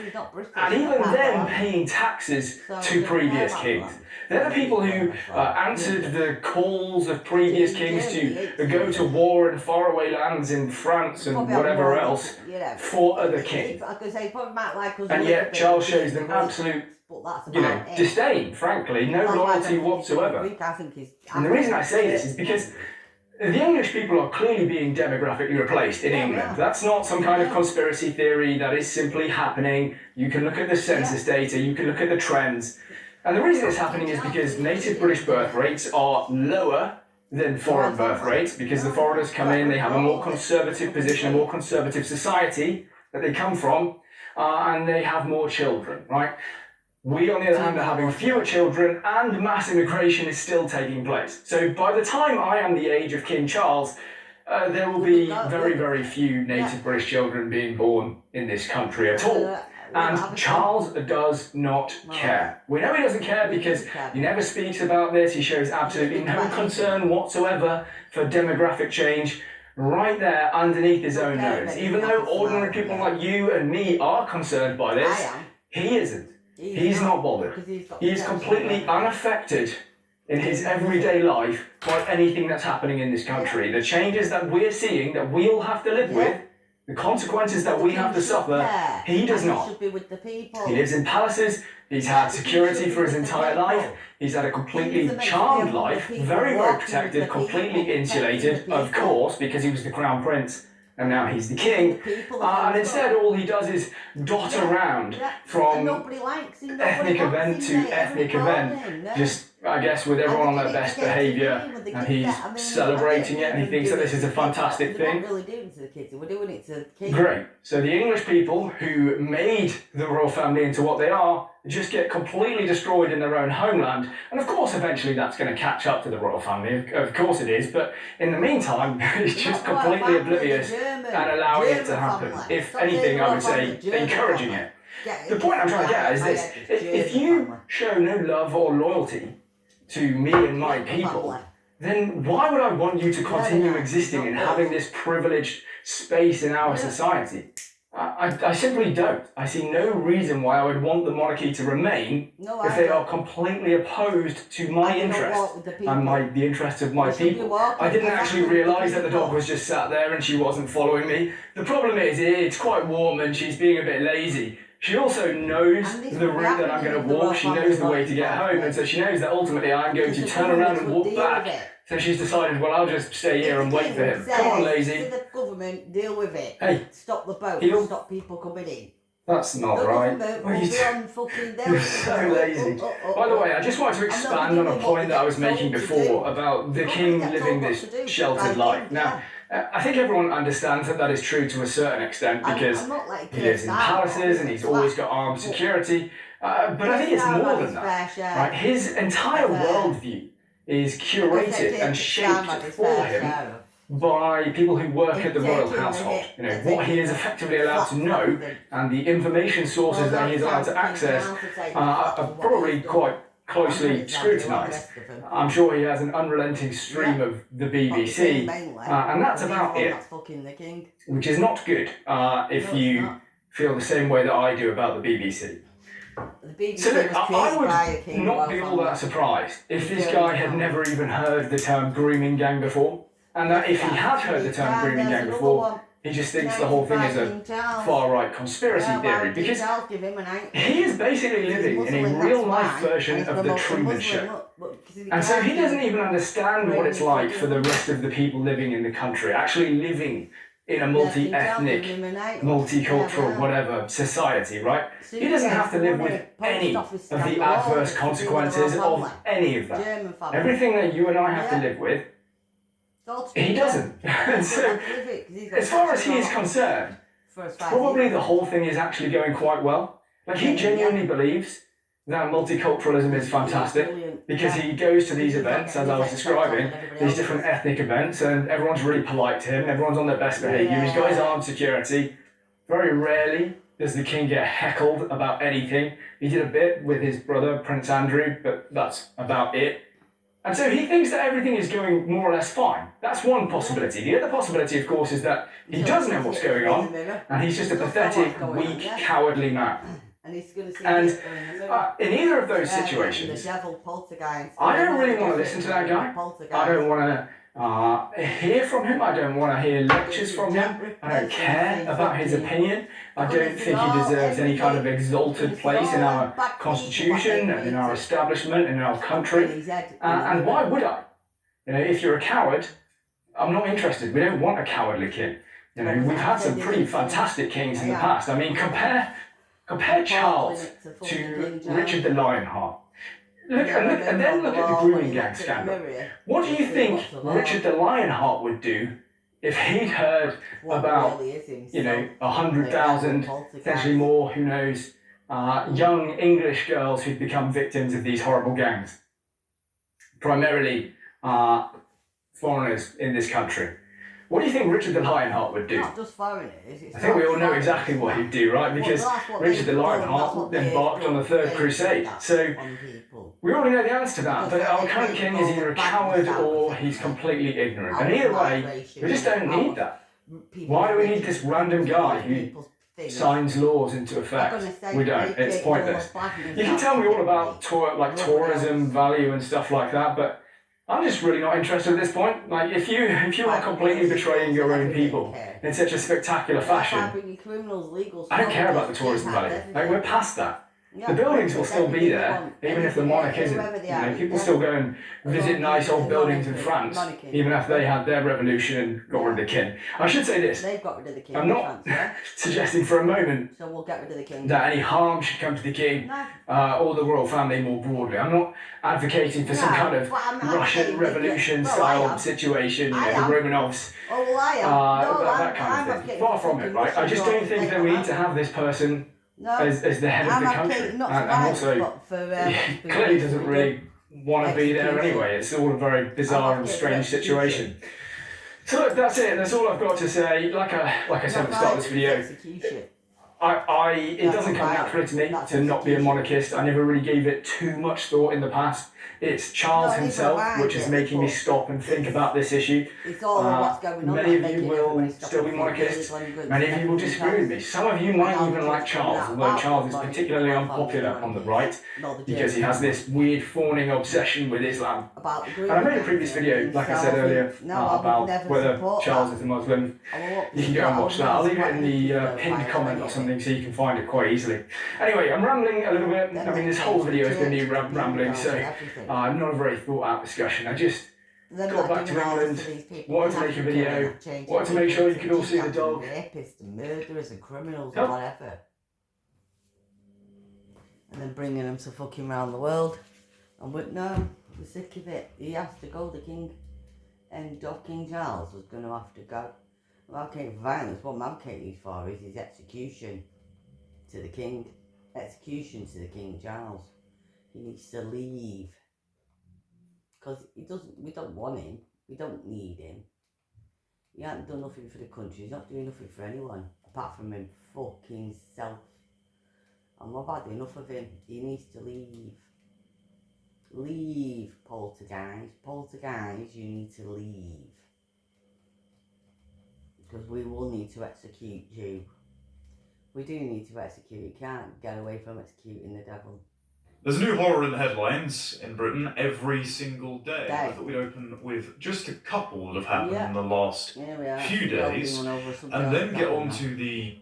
and even then paying taxes to previous kings. They're the people who answered the calls of previous kings to go to war in faraway lands in France and whatever else for other kings. And yet Charles shows them absolute disdain, frankly, no loyalty whatsoever. And the reason I say this is because the English people are clearly being demographically replaced in England. That's not some kind of conspiracy theory, that is simply happening. You can look at the census data, you can look at the trends. And the reason it's happening is because native British birth rates are lower than foreign birth rates, because the foreigners come in, they have a more conservative position, a more conservative society that they come from, and they have more children, right? We, on the other hand, are having fewer children, and mass immigration is still taking place. So by the time I am the age of King Charles, there will be very, very few native British children being born in this country at all. And Charles does not care. We know he doesn't care because he never speaks about this. He shows absolutely no concern whatsoever for demographic change right there underneath his own nose. Even though ordinary people like you and me are concerned by this, he isn't. He's not bothered. He is completely unaffected in his everyday life by anything that's happening in this country. The changes that we're seeing, that we'll have to live with, the consequences that we have to suffer, he does not. He lives in palaces, he's had security for his entire life, he's had a completely charmed life, very, very protected, completely insulated, of course, because he was the crown prince. And now he's the king, and instead all he does is dot around from ethnic event to ethnic event, just, I guess, with everyone on their best behaviour, and he's celebrating it, and he thinks that this is a fantastic thing. Great. So the English people who made the royal family into what they are just get completely destroyed in their own homeland, and of course eventually that's going to catch up to the royal family, of course it is, but in the meantime it's just completely oblivious and allowing it to happen. If anything, I would say encouraging it. The point I'm trying to get at is this: if you show no love or loyalty to me and my people, then why would I want you to continue existing and having this privileged space in our society? I simply don't. I see no reason why I would want the monarchy to remain if they are completely opposed to my interest and the interests of my people. I didn't actually realise that the dog was just sat there and she wasn't following me. The problem is it's quite warm and she's being a bit lazy. She also knows the route that I'm going to walk, she knows the way to get home, and so she knows that ultimately I'm going to turn around and walk back. So she's decided, well, I'll just stay here and wait for him. Come on, lazy. The government deal with it. Hey, stop the boat. Stop people coming in. That's not right. You're so lazy. By the way, I just wanted to expand on a point that I was making before about the king living this sheltered life. Now, I think everyone understands that is true to a certain extent because he lives in palaces and he's always got armed security. But I think it's more than that. Right? His entire worldview is curated and shaped for him by people who work at the royal household. You know, what he is effectively allowed to know and the information sources that he is allowed to access are probably quite closely scrutinised. I'm sure he has an unrelenting stream of the BBC, and that's about it, which is not good if you feel the same way that I do about the BBC. So look, I would not be all that surprised if this guy had never even heard the term grooming gang before, and that if he had heard the term grooming gang before, he just thinks the whole thing is a far-right conspiracy theory, because he is basically living in a real-life version of the Truman Show. And so he doesn't even understand what it's like for the rest of the people living in the country, actually living in a multi-ethnic, multicultural, whatever, society, right? He doesn't have to live with any of the adverse consequences of any of that. Everything that you and I have to live with, he doesn't. So, as far as he is concerned, probably the whole thing is actually going quite well. Like, he genuinely believes that multiculturalism is fantastic because he goes to these events, as I was describing, these different ethnic events, and everyone's really polite to him, everyone's on their best behaviour, he's got his armed security. Very rarely does the king get heckled about anything. He did a bit with his brother, Prince Andrew, but that's about it. And so he thinks that everything is going more or less fine. That's one possibility. The other possibility, of course, is that he does know what's going on, and he's just a pathetic, weak, cowardly man. And in either of those situations, I don't really want to listen to that guy. I don't want to hear from him. I don't want to hear lectures from him. I don't care about his opinion. I don't think he deserves any kind of exalted place in our constitution and in our establishment and in our country. And why would I? You know, if you're a coward, I'm not interested. We don't want a cowardly king. You know, we've had some pretty fantastic kings in the past. I mean, compare Charles to Richard the Lionheart. And then look at the grooming gang scandal. What do you think Richard the Lionheart would do if he'd heard about, 100,000, potentially more, who knows, young English girls who'd become victims of these horrible gangs? Primarily foreigners in this country. What do you think Richard the Lionheart would do? Not just foreigners. I think we all know exactly what he'd do, right? Because Richard the Lionheart embarked on the Third Crusade. So we already know the answer to that. But our current king is either a coward or he's completely ignorant. And either way, we just don't need that. Why do we need this random guy who signs laws into effect? We don't. It's pointless. You can tell me all about tourism value and stuff like that, but I'm just really not interested at this point. Like, if you are completely betraying your own people in such a spectacular fashion, I don't care about the tourism value. Like, we're past that. The buildings will still be there, even if the monarch isn't. You know, people still go and visit nice old buildings in France, even if they had their revolution and got rid of the king. I should say this: I'm not suggesting for a moment that any harm should come to the king or the royal family more broadly. I'm not advocating for some kind of Russian Revolution style situation, the Romanovs, that kind of thing. Far from it, right? I just don't think that we need to have this person as the head of the country, and also he clearly doesn't really want to be there anyway. It's all a very bizarre and strange situation. So look, that's it. That's all I've got to say. Like I said at the start of this video, it doesn't come naturally to me to not be a monarchist. I never really gave it too much thought in the past. It's Charles himself which is making me stop and think about this issue. Many of you will still be monarchists. Many of you will disagree with me. Some of you might even like Charles, although Charles is particularly unpopular on the right because he has this weird fawning obsession with Islam. And I made a previous video, like I said earlier, about whether Charles is a Muslim. You can go and watch that. I'll leave it in the pinned comment or something so you can find it quite easily. Anyway, I'm rambling a little bit. I mean, this whole video is going to be rambling, so not a very thought out discussion. I just got back to England, wanted to make a video, wanted to make sure you could all see the dog. Rapists and murderers and criminals and whatever. And then bringing them to fucking round the world. And we're sick of it. He has to go, the king. end of King Charles was going to have to go. Advocating for violence, what I'm advocating for is his execution to the king. Execution to the King Charles. He needs to leave. Because we don't want him. We don't need him. He hasn't done nothing for the country. He's not doing nothing for anyone. Apart from him fucking self. And I've had enough of him. He needs to leave. Leave, Poltergeist. Poltergeist, you need to leave. Because we will need to execute you. We do need to execute. You can't get away from executing the devil. There's a new horror in the headlines in Britain every single day. I thought we'd open with just a couple that have happened in the last few days, and then get on to the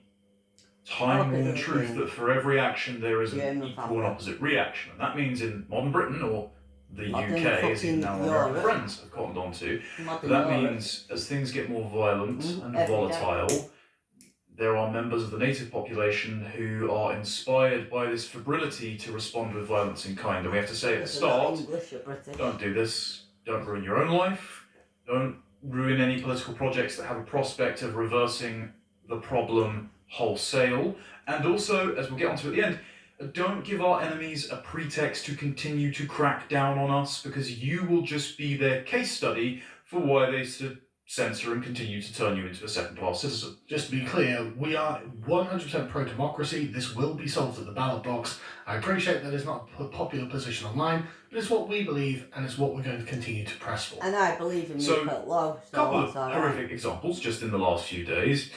time-worn truth that for every action there is an equal and opposite reaction. And that means in modern Britain, or the UK, as even now our friends have cottoned on to, that means as things get more violent and volatile, there are members of the native population who are inspired by this febrility to respond with violence in kind. And we have to say at the start, don't do this, don't ruin your own life, don't ruin any political projects that have a prospect of reversing the problem wholesale. And also, as we'll get onto at the end, don't give our enemies a pretext to continue to crack down on us, because you will just be their case study for why they censor and continue to turn you into a second-class citizen. Just to be clear, we are 100% pro-democracy. This will be solved at the ballot box. I appreciate that it's not a popular position online, but it's what we believe, and it's what we're going to continue to press for. And I believe in So, put low. A couple of horrific examples just in the last few days.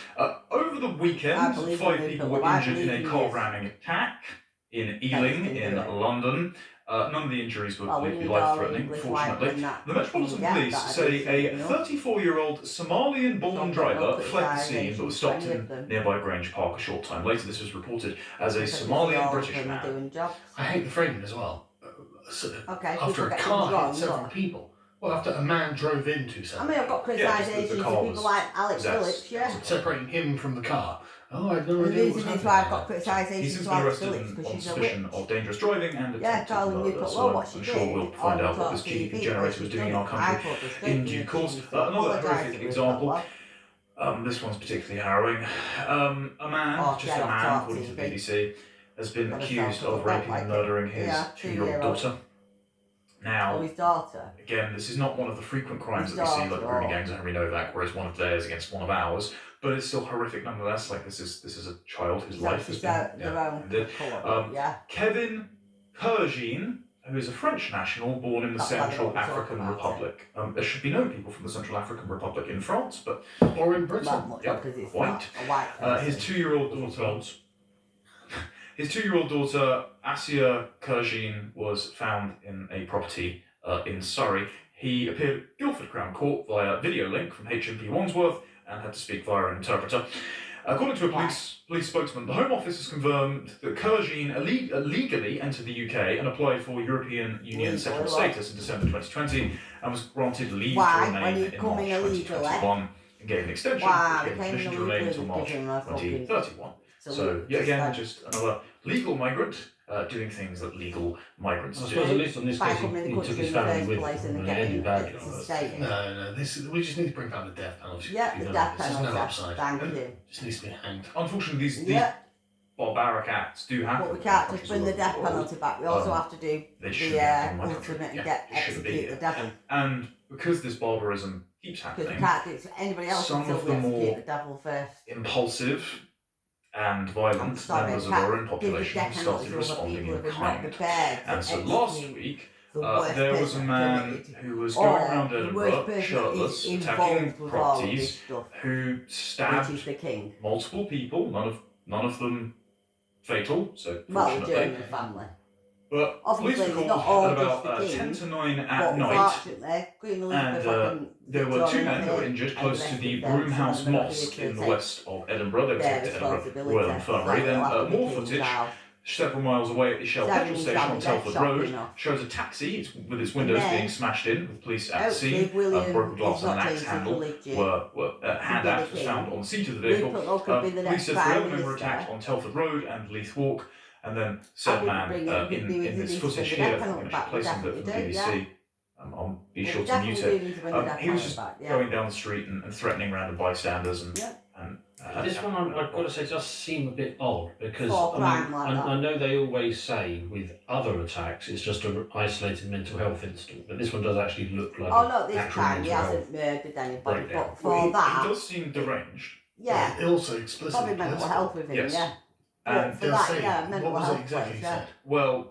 Over the weekend, 5 people were injured in a car ramming attack in Ealing in London. None of the injuries were life-threatening, fortunately. The Metropolitan Police say a 34-year-old Somalian-born driver fled the scene but was stopped in nearby Grange Park a short time later. This was reported as a Somalian British man. I hate the framing as well. After a car hit several people. Well, after a man drove into someone. I mean, I've got criticisation of people like Alex Phillips, separating him from the car. Oh, I had no the idea reason is why I've got criticisation been to Alex arrested Phillips because on she's a suspicion witch. of dangerous driving and attempted murder, so I'm sure we'll find out what this GDP generator was doing in our country in due course. Another horrific example. This one's particularly harrowing. A man, according to the BBC, has been accused of raping and murdering his 2-year-old daughter. Now, his daughter. Again, this is not one of the frequent crimes that we see, like the Rooney gangs of Henry Novak, where it's one of theirs against one of ours, but it's still horrific nonetheless. Like this is a child whose life has been ended. Kevin Pergine, who is a French national born in the Central African Republic. There should be no people from the Central African Republic in France, but or in Britain. White. His 2-year-old daughter. His 2-year-old daughter, Asia Kurgine, was found in a property in Surrey. He appeared at Guildford Crown Court via video link from HMP Wandsworth and had to speak via an interpreter. According to a police spokesman, the Home Office has confirmed that Kurgine illegally entered the UK and applied for European Union settled status in December 2020 and was granted leave to remain in March 2021 and gave an extension which gave permission to remain until March 2031. So, yet again, just another legal migrant doing things that legal migrants do. I suppose at least on this case, he took his family with him and it ended badly. No, we just need to bring back the death penalty. Yeah, the death penalty. There's no upside. Thank you. Just needs to be hanged. Unfortunately, these barbaric acts do happen. But we can't just bring the death penalty back. We also have to do the ultimate and execute the devil. And because this barbarism keeps happening, because we can't do it to anybody else until we execute the devil first. Impulsive and violent members of our own population started responding in kind. And so last week, there was a man who was going around Edinburgh, shirtless, attacking properties, who stabbed multiple people, none of them fatal, so fortunately. German family. But police were called at about 10 to 9 at night, and there were 2 men who were injured close to the Broomhouse Mosque in the west of Edinburgh. They were taken to Edinburgh Royal Infirmary. Then more footage, several miles away at the Shell petrol station on Telford Road, shows a taxi with its windows being smashed in, with police at the scene. Broken glass and an axe handle hand axe was found on the seat of the vehicle. Police said 3 other men were attacked on Telford Road and Leith Walk. And then said man in this footage here, I'm going to play some of it from the BBC. I'll be sure to mute it. He was just going down the street and threatening random bystanders and this one, I've got to say, does seem a bit odd because I know they always say with other attacks it's just an isolated mental health incident, but this one does actually look like this time he hasn't murdered anybody, but for he that... He does seem deranged. Yeah. It also explicitly... Probably mental health with him, yes. yeah. And for that, mental what was health it exactly he said? Well,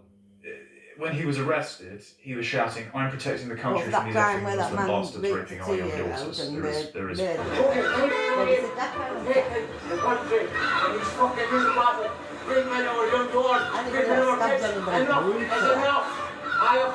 when he was arrested, he was shouting, "I'm protecting the country from these crime effing where that Muslim man bastards raped raping our 2 young year olds daughters." and There is... murdered. Well, it's a death penalty. The country, and he's fucking little bastard, big men or young doors, big men or kids, enough, it's enough. I have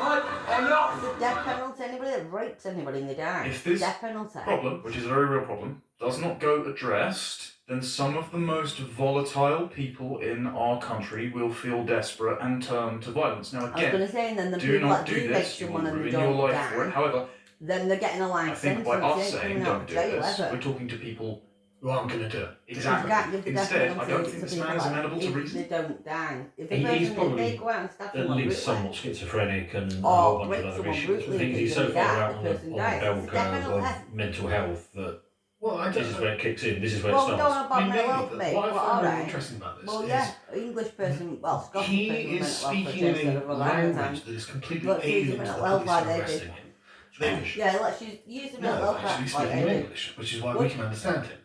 had enough. It's a death penalty. Anybody that rapes anybody in the die. If this death penalty. problem, which is a very real problem, does not go addressed, then some of the most volatile people in our country will feel desperate and turn to violence. Now, I was again, going to say, and then the do people not that do do this. rape You will someone and they ruin your don't life for it. die, However, then they're getting a life I think sentence. by us They ain't saying coming don't out do of jail this, ever. we're talking to people who aren't going to do it. exactly. You can't give the death Instead, I penalty don't to think this people man is like amenable to if reason. they don't die. If the He's person, if probably they go out and stab at someone least brutally, somewhat schizophrenic and a or whole bunch rape of other someone issues. I brutally, think they he's so can far die, out the on the person dies. bell It's a death curve penalty. of mental health that Well, I this is don't... where it kicks in. This is where it Well, we don't starts. know about mental health, but mate. what I Well, find really alright. interesting about this Well, is yeah, English person, well, Scottish he person with is mental health speaking for in of a language that is completely Look, alien using to the mental health police like are they arresting did. him. English. Yeah, let's use the mental No, health actually like speaking they did. English, which is why we can understand him.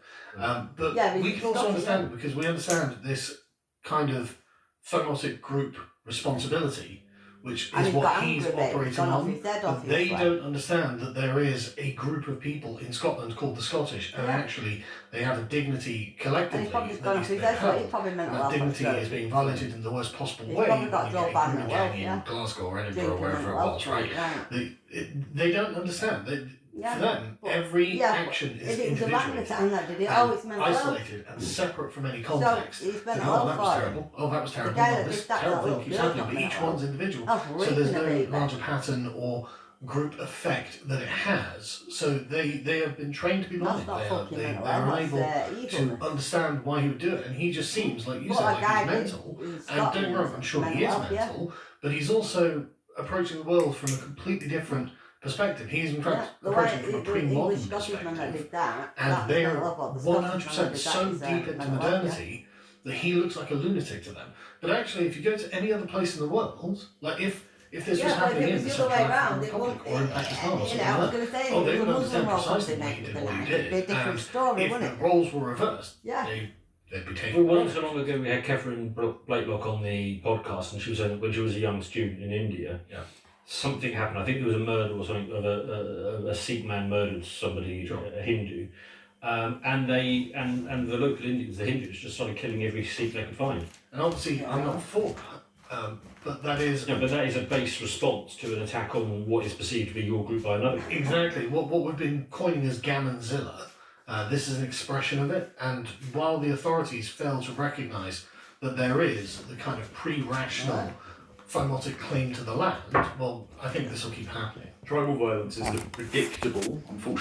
But Yeah, but we he's can also Scottish, understand it because we understand this kind of phonetic group responsibility, which And is he's what got he's angry bit, operating gone off on. his head, But off his they flag. don't understand that there is a group of people in Scotland called the Scottish, and Yeah. actually they have a dignity And collectively he's probably that gone needs off to his be head, so he's held. probably mental And that health. dignity upset. is being violated in the worst possible He's way probably got when you Joe get a Biden Goon at gang work, in yeah. Glasgow or Edinburgh Drinking or wherever it mental was, health, right? They don't understand. Yeah, For them, but- every yeah, action but is if it was a individual. orangutan that did it, and oh, it's mental health. isolated and separate from any context. So, it's mental Oh, health that was for him. terrible. Oh, that was terrible. guy Oh, that this did that terrible little thing keeps girl happening. got But each mental one's health. individual. Oh, So there's raping a no baby. larger pattern or group effect that it has. So they have been trained to be blind. That's not They fucking are mental health, unable that's to evilness. understand why he would do it. And he just seems, like you What said, that like guy he's did mental. in And don't Scotland get me wrong, I'm sure he is mental health, yeah. mental. But he's also approaching the world from a completely different perspective. He's in fact The way approaching from a the pre-modern English Scottish man that perspective. did that, And that they're mental health, what the 100% Scottish man that so did that deep is, into mental health, modernity that he looks like a lunatic to them. But actually, if you go to any other place in the world, like if this was but if happening it in was the the Central other way African around, it Republic wouldn't. or in Pakistan or You something know, I was like going to say, that, oh, if they it was would a Muslim understand role precisely something why he like did that, what he it'd be a did. different And story, if wouldn't the it? roles were reversed, Yeah. they'd be Well, taken not away. so long ago, we had Catherine Blakelock on the podcast, and she was saying that when she was a young student in India, something happened. I think there was a murder or something of a Sikh man murdered somebody, a Hindu, and the local Indians, the Hindus, just started killing every Sikh they could find. And obviously, I'm not for that, but that is... Yeah, but that is a base response to an attack on what is perceived to be your group by another group. Exactly. What we've been coining as Gammonzilla, this is an expression of it, and while the authorities fail to recognise that there is the kind of pre-rational phonetic claim to the land, well, I think this will keep happening. Tribal violence is predictable, unfortunately.